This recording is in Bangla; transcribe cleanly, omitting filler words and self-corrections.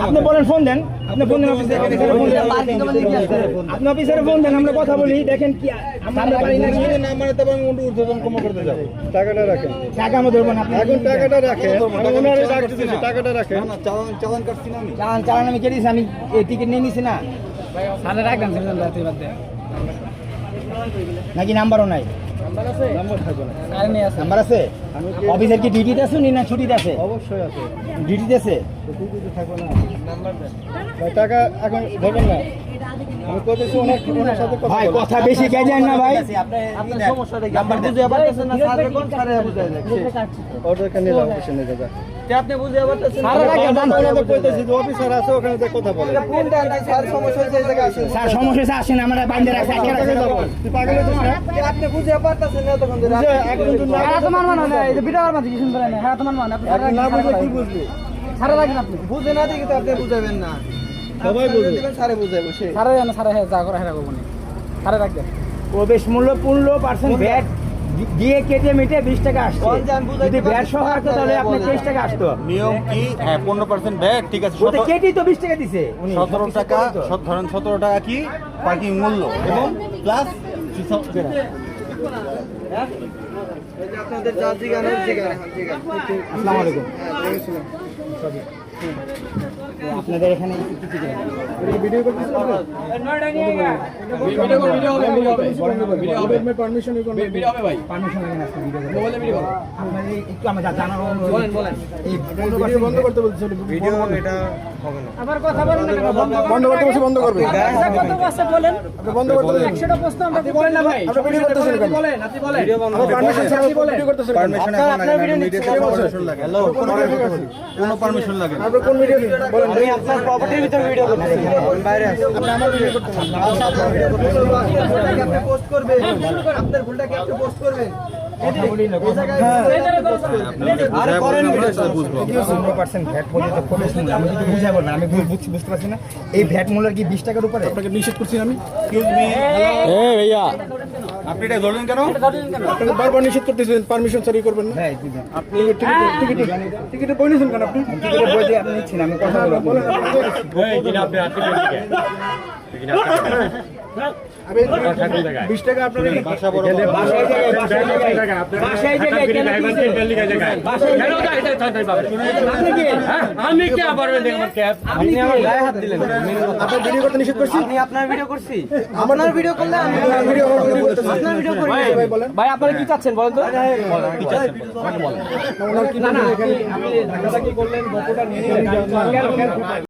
আপনি বলেন ফোন দেন, আপনি ফোন দেন আপনি অফিসারে ফোন দেন, আমরা কথা বলি। দেখেন কি আমরা পারি না না মানে তবে আমি ঊর্ধ্বতন কম করতে যাব। টাকাটা রাখেন, টাকা আমরা ধরবো না। আপনি এখন টাকাটা রাখেন, ওনারে ডাকতেছি, টাকাটা রাখেন। না চালান কাটছি না আমি। চালান আমি কেটেছি, আমি এই টিকিট নিয়ে নিছি না। তাহলে রাখবেন নাকি নাম্বারও নাই? নাম্বার আছে। অফিসের কি ডিউটিতে আছে না ছুটিতে আছে? অবশ্যই আছে, ডিউটিতে আছে। ডিউটিতে থাকো না। ভাই টাকা এখন ধরবেন না, আমি কইতেছি ওনার সাথে কথা ভাই বলেন। কথা বেশি গেছেন না ভাই। আপনার সমস্যাটা কি? আপনি বুঝে পারতেছেন না, স্যার কোন স্যারে বুঝায় যাচ্ছে। অর্ডার কেন নিলাম অফিসে নিয়ে যা। তে আপনি বুঝে পারতেছেন না। স্যার রাখেন, আমরা কইতেছি যে অফিসার আছে ওখানে যে কথা বলে। ফোন দেন না, স্যার সমস্যা হয়েছে এই জায়গায় আসেন। স্যার সমস্যা আছে, আসেন আমরা বাইন্দে রাখছি। তুই পাগল হয়েছিস না? আপনি বুঝে পারতেছেন না তখন ধরে। বুঝে একজন তো না এখন না বুঝলে কি বুঝবি? বুঝে না দেখি তো আপনি বুঝাবেন না। সবাই বুঝবে। স্যারে বুঝাবে সে। প্রবেশ মূল্য 15% ভ্যাট দিয়ে কেটে মেটে 20 টাকা আসছে। যদি ভ্যাট সহ আসতো তাহলে আপনার 23 টাকা আসতো। নিয়ম কি? হ্যাঁ 15% ভ্যাট, ঠিক আছে। ওতে কেটেই তো 20 টাকা দিছে উনি। 17 টাকা, ধরেন 17 টাকা কি পার্কিং মূল্য এবং প্লাস এই যে আপনাদের যা জিগানোর জিগান। আসসালামু আলাইকুম। আপনাদের এখানে ভিডিও করতেছিস না? পারমিশন পারমিশন নেন আজকে ভিডিও করতে। আপনাদের একটু আমরা জানার অনুরোধ। বলেন। এই ভিডিও বন্ধ করতে বলছিল। ভিডিও এটা হবে না। আবার কথা বলেন না কেন? বন্ধ করতে বলছি, বন্ধ করবে। কত বছর বলেন? আপনি বন্ধ করতে বলছেন। 100টা প্রশ্ন আমরা বলেন না ভাই। আপনি ভিডিও করতেছেন কেন? বলেন, আপনি বলেন। পারমিশন ছাড়া ভিডিও করতেছেন কেন? পারমিশন এখন লাগে না, মিডিয়াতে পারমিশন লাগে। হ্যালো, কোনো পারমিশন লাগে না। আপনি কোন ভিডিও বলেন? আমি আপনার প্রপার্টির ভিতরে ভিডিও করতেছি। বাইরে আসুন। আপনি আমার ভিডিও করতেছেন। আপনার ভিডিও করতেছি। আপনি পোস্ট করবেন। আপনার ভুলটাকে আপনি পোস্ট করবেন। আরে করেন ভিডিও বুঝবো। 15% ভ্যাট পর্যন্ত প্রবেশন আমি যদি বুঝাই বলবেন, আমি বুঝতে পারছি না। এই ভ্যাট মূল্য কি 20 টাকার উপরে? আপনাকে নিষেধ করছি আমি। এক্সকিউজ মি, আপনি এটা ধরলেন কেন? আপনাকে বারবার নিষেধ করতেছেন, পারমিশন ছাড়া করবেন না। হ্যাঁ, দিবেন। আপনি টিকিটে বই নিয়েছেন কেন আপনি? টিকিটের বই দিয়ে আপনি নিচ্ছেন, আমি কথা বলবো। বলেন আপনি 20 টাকা আপনার ভাষা বড় বাসায় জায়গায় কেন দিছে? আপনি কি? আমি কে আবার ক্যাব আপনি আমার গায়ে হাত দিলেন। আপনার ভিডিও করতে নিষেধ করছি। আপনি আপনার ভিডিও করছি। আপনার ভিডিও করলে আমি ভিডিও আপনার ভিডিও করি। ভাই বলেন। ভাই আপনারা কি চাচ্ছেন বলেন তো? ওনার কি না, না, আপনি ধাক্কাধাক্কি করলেন, বক্তব্যটা নিয়ে নিলেন।